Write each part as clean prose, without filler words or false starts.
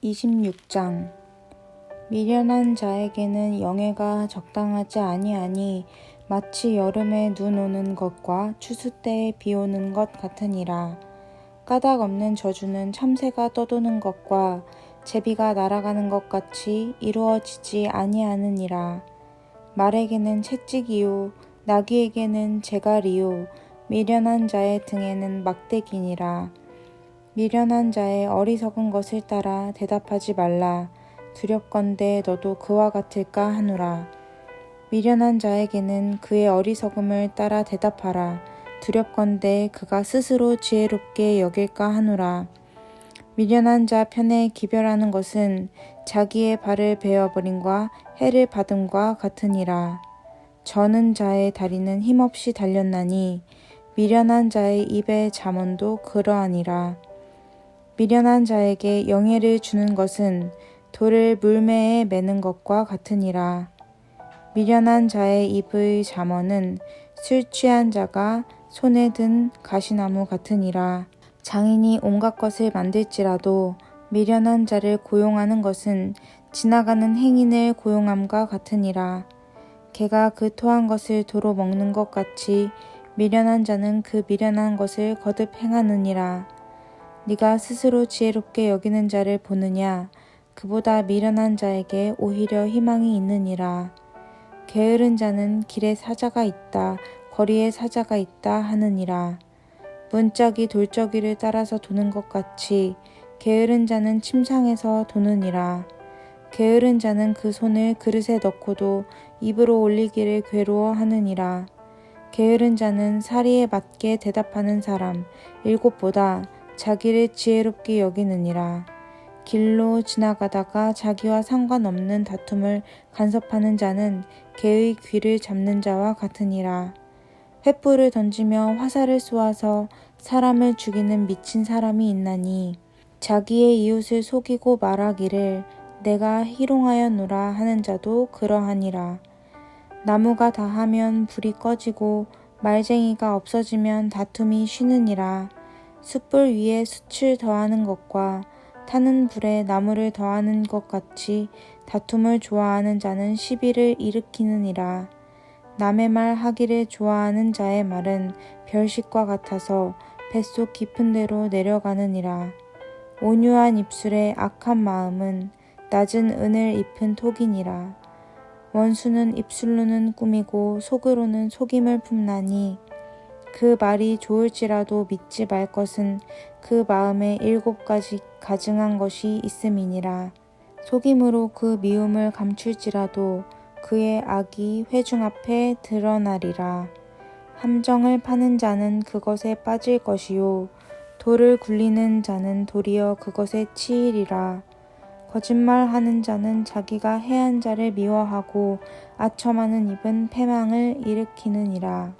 26장 미련한 자에게는 영예가 적당하지 아니하니 마치 여름에 눈 오는 것과 추수 때에 비 오는 것 같으니라. 까닭 없는 저주는 참새가 떠도는 것과 제비가 날아가는 것 같이 이루어지지 아니하느니라. 말에게는 채찍이요 나귀에게는 재갈이요 미련한 자의 등에는 막대기니라. 미련한 자의 어리석은 것을 따라 대답하지 말라. 두렵건대 너도 그와 같을까 하노라. 미련한 자에게는 그의 어리석음을 따라 대답하라. 두렵건대 그가 스스로 지혜롭게 여길까 하노라. 미련한 자 편에 기별하는 것은 자기의 발을 베어버림과 해를 받음과 같으니라. 저는 자의 다리는 힘없이 달렸나니 미련한 자의 입의 잠언도 그러하니라. 미련한 자에게 영예를 주는 것은 돌을 물매에 매는 것과 같으니라. 미련한 자의 입의 잠언은 술 취한 자가 손에 든 가시나무 같으니라. 장인이 온갖 것을 만들지라도 미련한 자를 고용하는 것은 지나가는 행인을 고용함과 같으니라. 개가 그 토한 것을 도로 먹는 것 같이 미련한 자는 그 미련한 것을 거듭 행하느니라. 네가 스스로 지혜롭게 여기는 자를 보느냐? 그보다 미련한 자에게 오히려 희망이 있느니라. 게으른 자는 길에 사자가 있다, 거리에 사자가 있다 하느니라. 문짝이 돌적이를 따라서 도는 것 같이 게으른 자는 침상에서 도느니라. 게으른 자는 그 손을 그릇에 넣고도 입으로 올리기를 괴로워하느니라. 게으른 자는 사리에 맞게 대답하는 사람 일곱보다 자기를 지혜롭게 여기느니라. 길로 지나가다가 자기와 상관없는 다툼을 간섭하는 자는 개의 귀를 잡는 자와 같으니라. 횃불을 던지며 화살을 쏘아서 사람을 죽이는 미친 사람이 있나니 자기의 이웃을 속이고 말하기를 내가 희롱하였노라 하는 자도 그러하니라. 나무가 다하면 불이 꺼지고 말쟁이가 없어지면 다툼이 쉬느니라. 숯불 위에 숯을 더하는 것과 타는 불에 나무를 더하는 것 같이 다툼을 좋아하는 자는 시비를 일으키느니라. 남의 말 하기를 좋아하는 자의 말은 별식과 같아서 뱃속 깊은 데로 내려가느니라. 온유한 입술에 악한 마음은 낮은 은을 입은 톡이니라. 원수는 입술로는 꾸미고 속으로는 속임을 품나니 그 말이 좋을지라도 믿지 말 것은 그 마음에 7가지 가증한 것이 있음이니라. 속임으로 그 미움을 감출지라도 그의 악이 회중 앞에 드러나리라. 함정을 파는 자는 그것에 빠질 것이요 돌을 굴리는 자는 도리어 그것에 치이리라. 거짓말하는 자는 자기가 해한 자를 미워하고 아첨하는 입은 패망을 일으키느니라.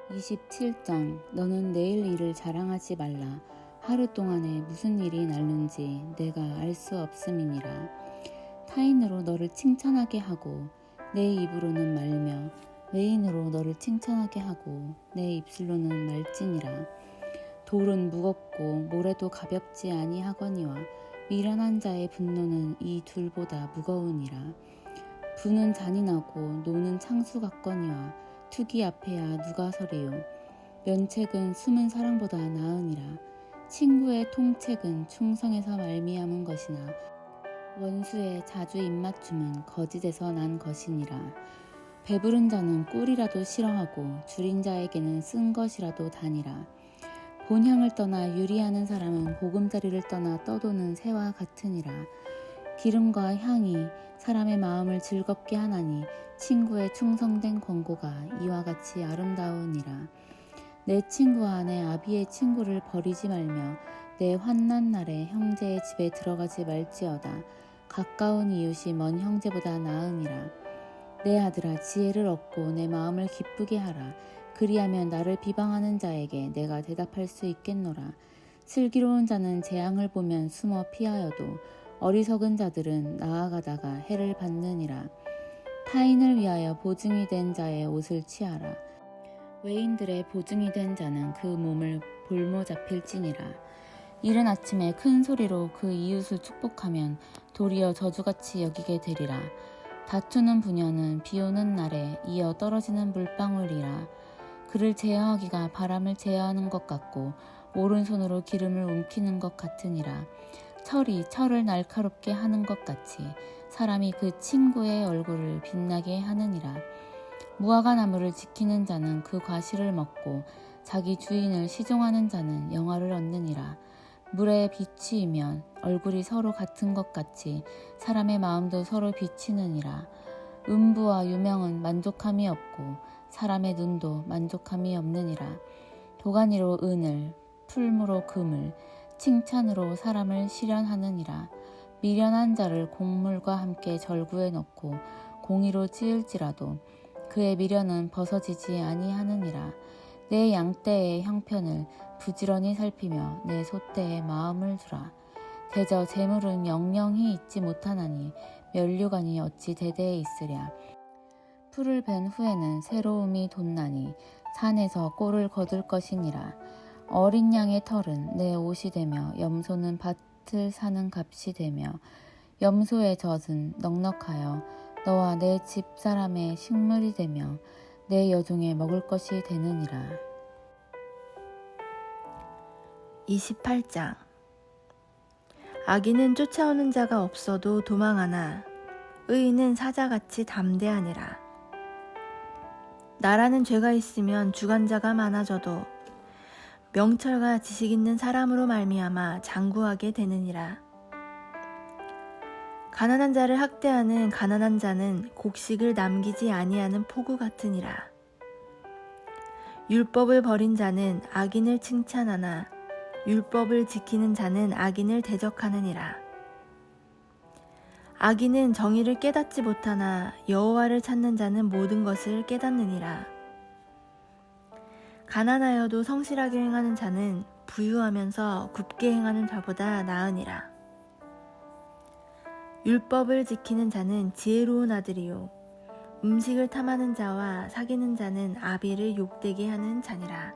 27장 너는 내일 일을 자랑하지 말라. 하루 동안에 무슨 일이 날는지 내가 알 수 없음이니라. 타인으로 너를 칭찬하게 하고 내 입으로는 말며 외인으로 너를 칭찬하게 하고 내 입술로는 말지니라. 돌은 무겁고 모래도 가볍지 아니하거니와 미련한 자의 분노는 이 둘보다 무거우니라. 부는 잔인하고 노는 창수 같거니와 투기 앞에야 누가 서리요. 면책은 숨은 사랑보다 나으니라. 친구의 통책은 충성에서 말미암은 것이나 원수의 자주 입맞춤은 거짓에서 난 것이니라. 배부른 자는 꿀이라도 싫어하고 줄인 자에게는 쓴 것이라도 다니라. 본향을 떠나 유리하는 사람은 보금자리를 떠나 떠도는 새와 같으니라. 기름과 향이 사람의 마음을 즐겁게 하나니 친구의 충성된 권고가 이와 같이 아름다우니라. 내 친구와 내 아비의 친구를 버리지 말며 내 환난 날에 형제의 집에 들어가지 말지어다. 가까운 이웃이 먼 형제보다 나으니라. 내 아들아 지혜를 얻고 내 마음을 기쁘게 하라. 그리하면 나를 비방하는 자에게 내가 대답할 수 있겠노라. 슬기로운 자는 재앙을 보면 숨어 피하여도 어리석은 자들은 나아가다가 해를 받느니라. 타인을 위하여 보증이 된 자의 옷을 취하라. 외인들의 보증이 된 자는 그 몸을 볼모 잡힐지니라. 이른 아침에 큰 소리로 그 이웃을 축복하면 도리어 저주같이 여기게 되리라. 다투는 부녀는 비오는 날에 이어 떨어지는 물방울이라. 그를 제어하기가 바람을 제어하는 것 같고 오른손으로 기름을 움키는 것 같으니라. 철이 철을 날카롭게 하는 것 같이 사람이 그 친구의 얼굴을 빛나게 하느니라. 무화과 나무를 지키는 자는 그 과실을 먹고 자기 주인을 시종하는 자는 영화를 얻느니라. 물에 비치이면 얼굴이 서로 같은 것 같이 사람의 마음도 서로 비치느니라. 음부와 유명은 만족함이 없고 사람의 눈도 만족함이 없느니라. 도가니로 은을, 풀무로 금을, 칭찬으로 사람을 실현하느니라. 미련한 자를 곡물과 함께 절구에 넣고 공의로 찌을지라도 그의 미련은 벗어지지 아니하느니라. 내 양떼의 형편을 부지런히 살피며 내 소떼의 마음을 두라. 대저 재물은 영영히 있지 못하나니 면류관이 어찌 대대에 있으랴. 풀을 벤 후에는 새로움이 돋나니 산에서 꼴을 거둘 것이니라. 어린 양의 털은 내 옷이 되며 염소는 밭을 사는 값이 되며 염소의 젖은 넉넉하여 너와 내 집사람의 식물이 되며 내 여종의 먹을 것이 되느니라. 28장. 악인은 쫓아오는 자가 없어도 도망하나 의인은 사자같이 담대하니라. 나라는 죄가 있으면 주관자가 많아져도 명철과 지식 있는 사람으로 말미암아 장구하게 되느니라. 가난한 자를 학대하는 가난한 자는 곡식을 남기지 아니하는 포구 같으니라. 율법을 버린 자는 악인을 칭찬하나 율법을 지키는 자는 악인을 대적하느니라. 악인은 정의를 깨닫지 못하나 여호와를 찾는 자는 모든 것을 깨닫느니라. 가난하여도 성실하게 행하는 자는 부유하면서 굽게 행하는 자보다 나으니라. 율법을 지키는 자는 지혜로운 아들이요 음식을 탐하는 자와 사귀는 자는 아비를 욕되게 하는 자니라.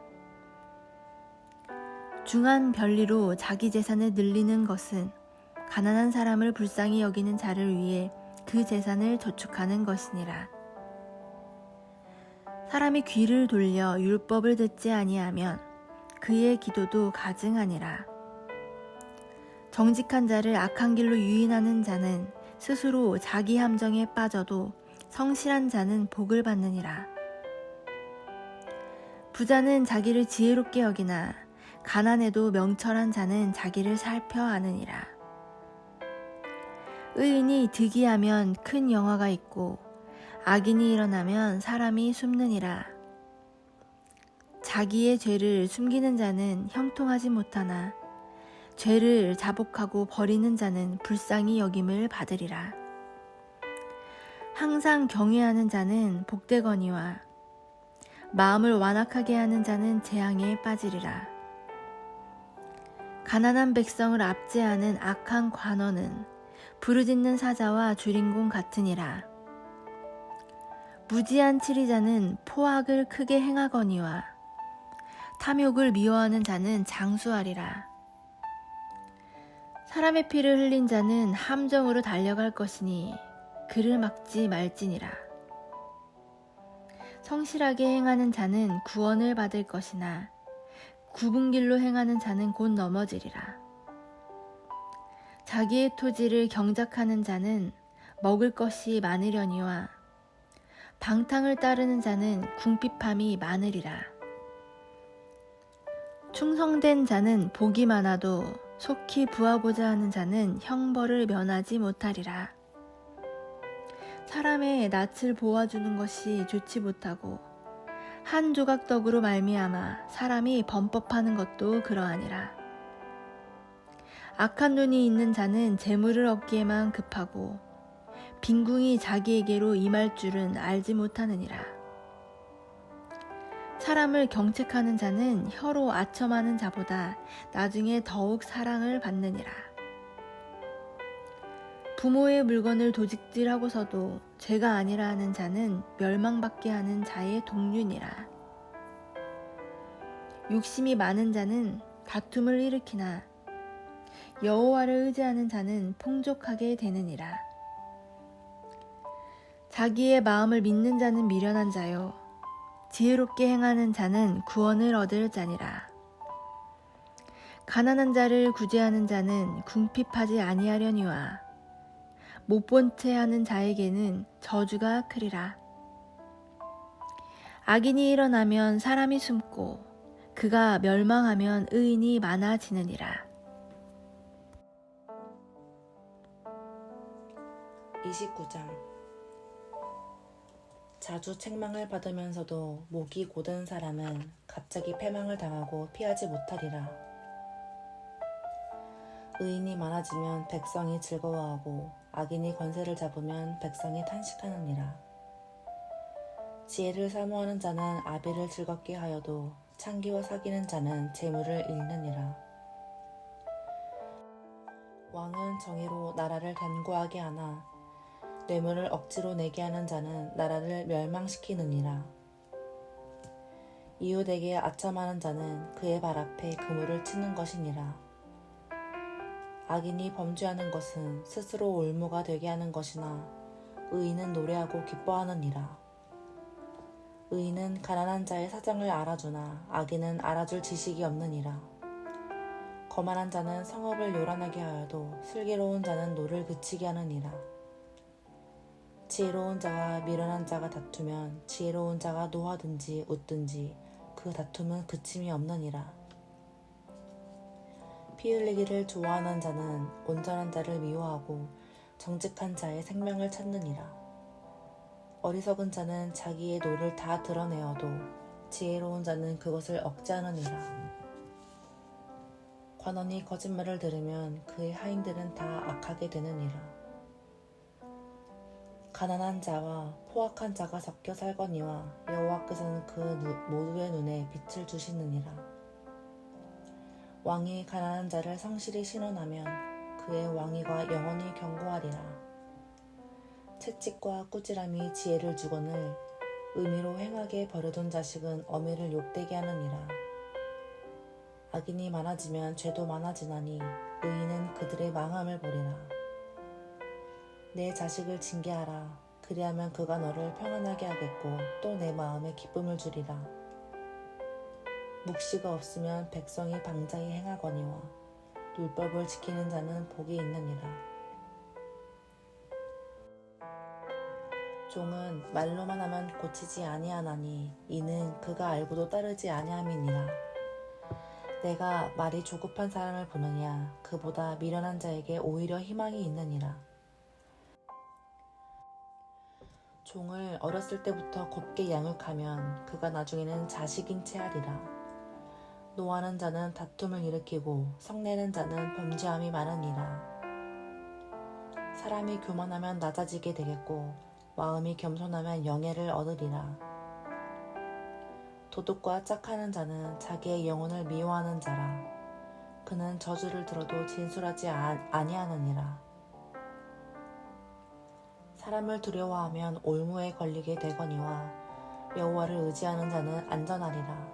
중한 별리로 자기 재산을 늘리는 것은 가난한 사람을 불쌍히 여기는 자를 위해 그 재산을 저축하는 것이니라. 사람이 귀를 돌려 율법을 듣지 아니하면 그의 기도도 가증하니라. 정직한 자를 악한 길로 유인하는 자는 스스로 자기 함정에 빠져도 성실한 자는 복을 받느니라. 부자는 자기를 지혜롭게 여기나 가난해도 명철한 자는 자기를 살펴 아느니라. 의인이 득이하면 큰 영화가 있고 악인이 일어나면 사람이 숨느니라. 자기의 죄를 숨기는 자는 형통하지 못하나 죄를 자복하고 버리는 자는 불쌍히 여김을 받으리라. 항상 경외하는 자는 복되거니와 마음을 완악하게 하는 자는 재앙에 빠지리라. 가난한 백성을 압제하는 악한 관원은 부르짖는 사자와 주린공 같으니라. 무지한 치리자는 포악을 크게 행하거니와 탐욕을 미워하는 자는 장수하리라. 사람의 피를 흘린 자는 함정으로 달려갈 것이니 그를 막지 말지니라. 성실하게 행하는 자는 구원을 받을 것이나 굽은 길로 행하는 자는 곧 넘어지리라. 자기의 토지를 경작하는 자는 먹을 것이 많으려니와 방탕을 따르는 자는 궁핍함이 많으리라. 충성된 자는 복이 많아도 속히 부하고자 하는 자는 형벌을 면하지 못하리라. 사람의 낯을 보아주는 것이 좋지 못하고 한 조각 떡으로 말미암아 사람이 범법하는 것도 그러하니라. 악한 눈이 있는 자는 재물을 얻기에만 급하고 빈궁이 자기에게로 임할 줄은 알지 못하느니라. 사람을 경책하는 자는 혀로 아첨하는 자보다 나중에 더욱 사랑을 받느니라. 부모의 물건을 도둑질하고서도 죄가 아니라 하는 자는 멸망받게 하는 자의 동륜이라. 욕심이 많은 자는 다툼을 일으키나 여호와를 의지하는 자는 풍족하게 되느니라. 자기의 마음을 믿는 자는 미련한 자요 지혜롭게 행하는 자는 구원을 얻을 자니라. 가난한 자를 구제하는 자는 궁핍하지 아니하려니와 못 본 채 하는 자에게는 저주가 크리라. 악인이 일어나면 사람이 숨고 그가 멸망하면 의인이 많아지느니라. 29장. 자주 책망을 받으면서도 목이 곧은 사람은 갑자기 패망을 당하고 피하지 못하리라. 의인이 많아지면 백성이 즐거워하고 악인이 권세를 잡으면 백성이 탄식하느니라. 지혜를 사모하는 자는 아비를 즐겁게 하여도 창기와 사귀는 자는 재물을 잃느니라. 왕은 정의로 나라를 견고하게 하나 뇌물을 억지로 내게 하는 자는 나라를 멸망시키느니라. 이웃에게 아첨하는 자는 그의 발 앞에 그물을 치는 것이니라. 악인이 범죄하는 것은 스스로 올무가 되게 하는 것이나 의인은 노래하고 기뻐하느니라. 의인은 가난한 자의 사정을 알아주나 악인은 알아줄 지식이 없느니라. 거만한 자는 성읍을 요란하게 하여도 슬기로운 자는 노를 그치게 하느니라. 지혜로운 자와 미련한 자가 다투면 지혜로운 자가 노하든지 웃든지 그 다툼은 그침이 없느니라. 피 흘리기를 좋아하는 자는 온전한 자를 미워하고 정직한 자의 생명을 찾느니라. 어리석은 자는 자기의 노를 다 드러내어도 지혜로운 자는 그것을 억제하느니라. 관원이 거짓말을 들으면 그의 하인들은 다 악하게 되느니라. 가난한 자와 포악한 자가 섞여 살거니와 여호와께서는 그 모두의 눈에 빛을 주시느니라. 왕이 가난한 자를 성실히 신원하면 그의 왕위가 영원히 견고하리라. 채찍과 꾸지람이 지혜를 주거늘 의미로 행하게 버려둔 자식은 어미를 욕되게 하느니라. 악인이 많아지면 죄도 많아지나니 의인은 그들의 망함을 보리라. 내 자식을 징계하라. 그리하면 그가 너를 평안하게 하겠고 또 내 마음에 기쁨을 주리라. 묵시가 없으면 백성이 방자히 행하거니와 율법을 지키는 자는 복이 있느니라. 종은 말로만 하면 고치지 아니하나니 이는 그가 알고도 따르지 아니함이니라. 내가 말이 조급한 사람을 보느냐 그보다 미련한 자에게 오히려 희망이 있느니라. 종을 어렸을 때부터 곱게 양육하면 그가 나중에는 자식인 채 하리라. 노하는 자는 다툼을 일으키고 성내는 자는 범죄함이 많으니라. 사람이 교만하면 낮아지게 되겠고 마음이 겸손하면 영예를 얻으리라. 도둑과 짝하는 자는 자기의 영혼을 미워하는 자라. 그는 저주를 들어도 진술하지 아니하느니라. 사람을 두려워하면 올무에 걸리게 되거니와 여호와를 의지하는 자는 안전하리라.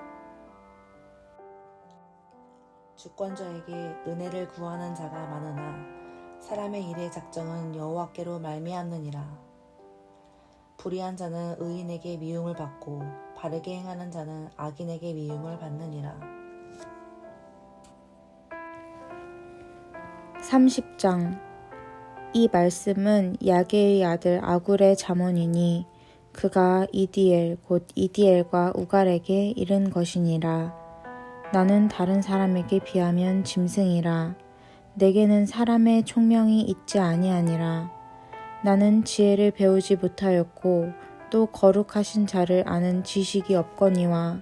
주권자에게 은혜를 구하는 자가 많으나 사람의 일의 작정은 여호와께로 말미암느니라. 불의한 자는 의인에게 미움을 받고 바르게 행하는 자는 악인에게 미움을 받느니라. 30장. 이 말씀은 야게의 아들 아굴의 잠언이니 그가 이디엘 곧 이디엘과 우갈에게 이른 것이니라. 나는 다른 사람에게 비하면 짐승이라. 내게는 사람의 총명이 있지 아니하니라. 나는 지혜를 배우지 못하였고 또 거룩하신 자를 아는 지식이 없거니와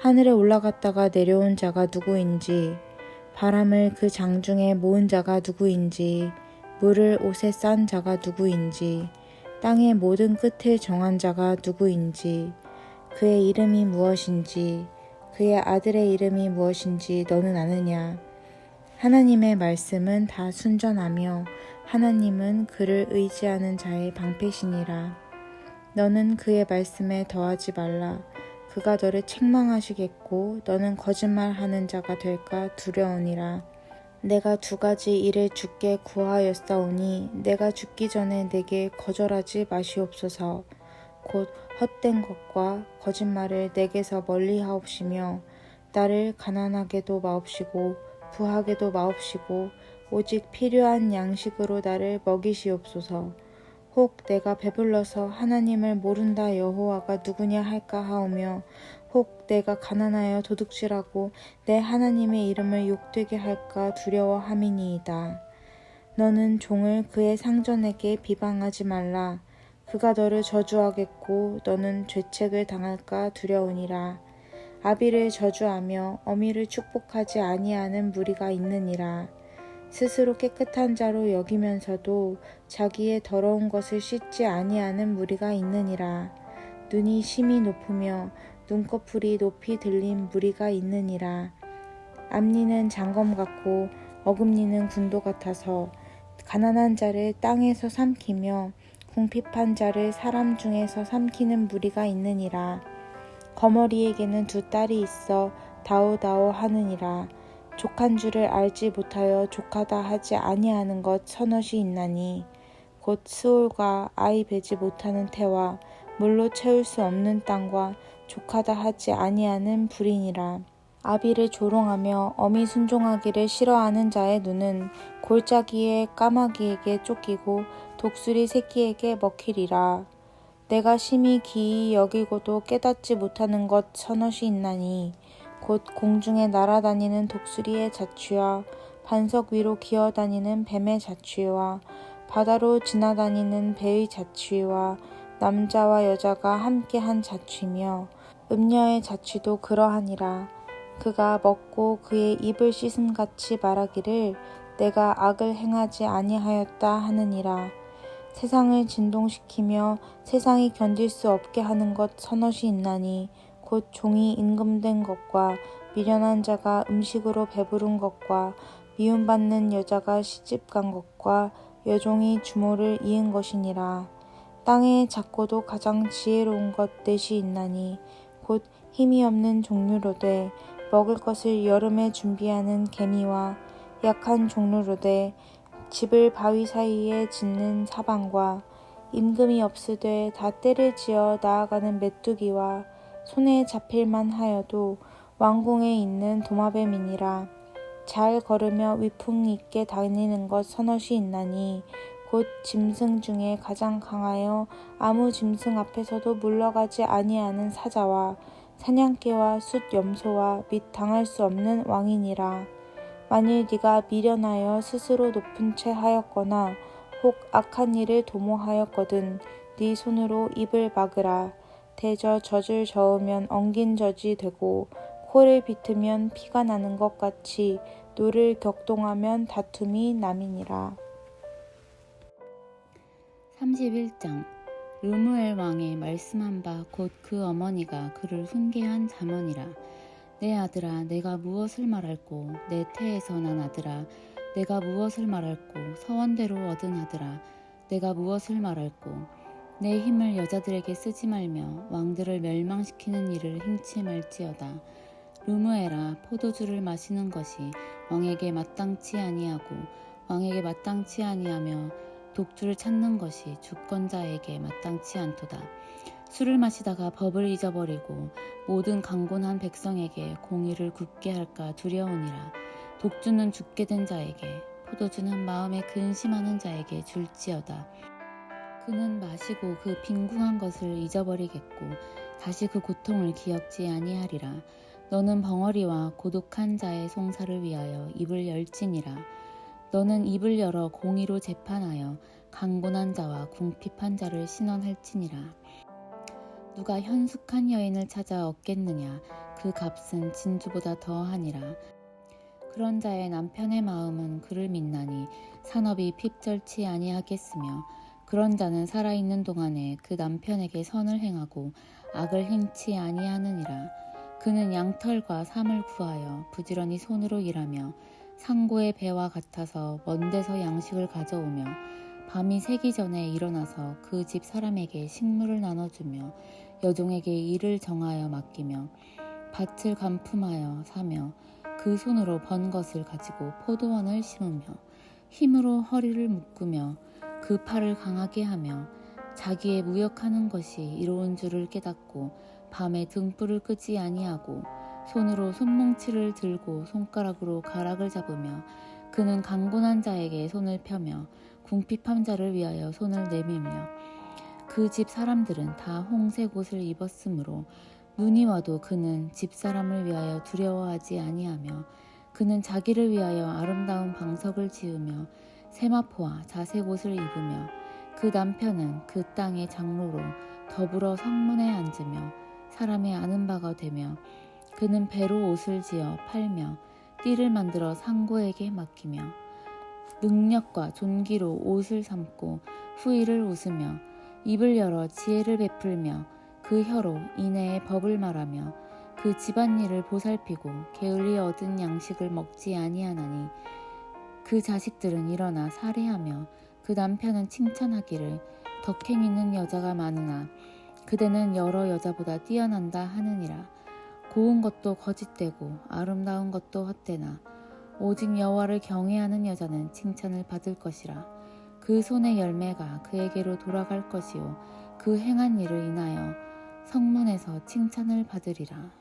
하늘에 올라갔다가 내려온 자가 누구인지 바람을 그 장중에 모은 자가 누구인지 물을 옷에 싼 자가 누구인지 땅의 모든 끝을 정한 자가 누구인지 그의 이름이 무엇인지 그의 아들의 이름이 무엇인지 너는 아느냐? 하나님의 말씀은 다 순전하며 하나님은 그를 의지하는 자의 방패시니라. 너는 그의 말씀에 더하지 말라. 그가 너를 책망하시겠고 너는 거짓말하는 자가 될까 두려우니라. 내가 두 가지 일을 주께 구하였사오니 내가 죽기 전에 내게 거절하지 마시옵소서. 곧 헛된 것과 거짓말을 내게서 멀리 하옵시며 나를 가난하게도 마옵시고 부하게도 마옵시고 오직 필요한 양식으로 나를 먹이시옵소서. 혹 내가 배불러서 하나님을 모른다 여호와가 누구냐 할까 하오며 혹 내가 가난하여 도둑질하고 내 하나님의 이름을 욕되게 할까 두려워함이니이다. 너는 종을 그의 상전에게 비방하지 말라. 그가 너를 저주하겠고 너는 죄책을 당할까 두려우니라. 아비를 저주하며 어미를 축복하지 아니하는 무리가 있느니라. 스스로 깨끗한 자로 여기면서도 자기의 더러운 것을 씻지 아니하는 무리가 있느니라. 눈이 심히 높으며 눈꺼풀이 높이 들린 무리가 있느니라. 앞니는 장검 같고 어금니는 군도 같아서 가난한 자를 땅에서 삼키며 궁핍한 자를 사람 중에서 삼키는 무리가 있느니라. 거머리에게는 두 딸이 있어 다오다오 하느니라. 족한 줄을 알지 못하여 족하다 하지 아니하는 것 서넛이 있나니 곧 스올과 아이 베지 못하는 태와 물로 채울 수 없는 땅과 족하다 하지 아니하는 불이니라. 아비를 조롱하며 어미 순종하기를 싫어하는 자의 눈은 골짜기의 까마귀에게 쫓기고 독수리 새끼에게 먹히리라. 내가 심히 기이 여기고도 깨닫지 못하는 것 서넛이 있나니 곧 공중에 날아다니는 독수리의 자취와 반석 위로 기어다니는 뱀의 자취와 바다로 지나다니는 배의 자취와 남자와 여자가 함께한 자취며 음녀의 자취도 그러하니라. 그가 먹고 그의 입을 씻음같이 말하기를 내가 악을 행하지 아니하였다 하느니라. 세상을 진동시키며 세상이 견딜 수 없게 하는 것 서넛이 있나니 곧 종이 임금된 것과 미련한 자가 음식으로 배부른 것과 미움받는 여자가 시집간 것과 여종이 주모를 이은 것이니라. 땅의 작고도 가장 지혜로운 것 넷이 있나니 곧 힘이 없는 종류로되 먹을 것을 여름에 준비하는 개미와 약한 종류로되 집을 바위 사이에 짓는 사방과 임금이 없으되 다 때를 지어 나아가는 메뚜기와 손에 잡힐만 하여도 왕궁에 있는 도마뱀이니라. 잘 걸으며 위풍 있게 다니는 것 서넛이 있나니 곧 짐승 중에 가장 강하여 아무 짐승 앞에서도 물러가지 아니하는 사자와 사냥개와 숫 염소와 및 당할 수 없는 왕이니라. 만일 네가 미련하여 스스로 높은 채 하였거나 혹 악한 일을 도모하였거든 네 손으로 입을 막으라. 대저 젖을 저으면 엉긴 젖이 되고 코를 비트면 피가 나는 것 같이 노를 격동하면 다툼이 남이니라. 31장 르무엘 왕의 말씀한 바 곧 그 어머니가 그를 훈계한 잠언이라. 내 아들아 내가 무엇을 말할꼬 내 태에서 난 아들아 내가 무엇을 말할꼬 서원대로 얻은 아들아 내가 무엇을 말할꼬 내 힘을 여자들에게 쓰지 말며 왕들을 멸망시키는 일을 행치 말지어다. 르무엘아 포도주를 마시는 것이 왕에게 마땅치 아니하고 왕에게 마땅치 아니하며 독주를 찾는 것이 주권자에게 마땅치 않도다. 술을 마시다가 법을 잊어버리고 모든 강곤한 백성에게 공의를 굽게 할까 두려우니라. 독주는 죽게 된 자에게 포도주는 마음에 근심하는 자에게 줄지어다. 그는 마시고 그 빈궁한 것을 잊어버리겠고 다시 그 고통을 기억지 아니하리라. 너는 벙어리와 고독한 자의 송사를 위하여 입을 열지니라. 너는 입을 열어 공의로 재판하여 강곤한 자와 궁핍한 자를 신원할지니라. 누가 현숙한 여인을 찾아 얻겠느냐 그 값은 진주보다 더하니라. 그런 자의 남편의 마음은 그를 믿나니 산업이 핍절치 아니하겠으며 그런 자는 살아있는 동안에 그 남편에게 선을 행하고 악을 행치 아니하느니라. 그는 양털과 삼을 구하여 부지런히 손으로 일하며 상고의 배와 같아서 먼 데서 양식을 가져오며 밤이 새기 전에 일어나서 그 집 사람에게 식물을 나눠주며 여종에게 일을 정하여 맡기며 밭을 간품하여 사며 그 손으로 번 것을 가지고 포도원을 심으며 힘으로 허리를 묶으며 그 팔을 강하게 하며 자기의 무역하는 것이 이로운 줄을 깨닫고 밤에 등불을 끄지 아니하고 손으로 손뭉치를 들고 손가락으로 가락을 잡으며 그는 강곤한 자에게 손을 펴며 궁핍한 자를 위하여 손을 내밀며 그 집 사람들은 다 홍색 옷을 입었으므로 눈이 와도 그는 집 사람을 위하여 두려워하지 아니하며 그는 자기를 위하여 아름다운 방석을 지으며 세마포와 자색 옷을 입으며 그 남편은 그 땅의 장로로 더불어 성문에 앉으며 사람의 아는 바가 되며 그는 배로 옷을 지어 팔며 띠를 만들어 상고에게 맡기며 능력과 존귀로 옷을 삼고 후일을 웃으며 입을 열어 지혜를 베풀며 그 혀로 인애의 법을 말하며 그 집안일을 보살피고 게을리 얻은 양식을 먹지 아니하나니 그 자식들은 일어나 살해하며 그 남편은 칭찬하기를 덕행 있는 여자가 많으나 그대는 여러 여자보다 뛰어난다 하느니라. 고운 것도 거짓되고 아름다운 것도 헛되나 오직 여호와를 경외하는 여자는 칭찬을 받을 것이라. 그 손의 열매가 그에게로 돌아갈 것이요 그 행한 일을 인하여 성문에서 칭찬을 받으리라.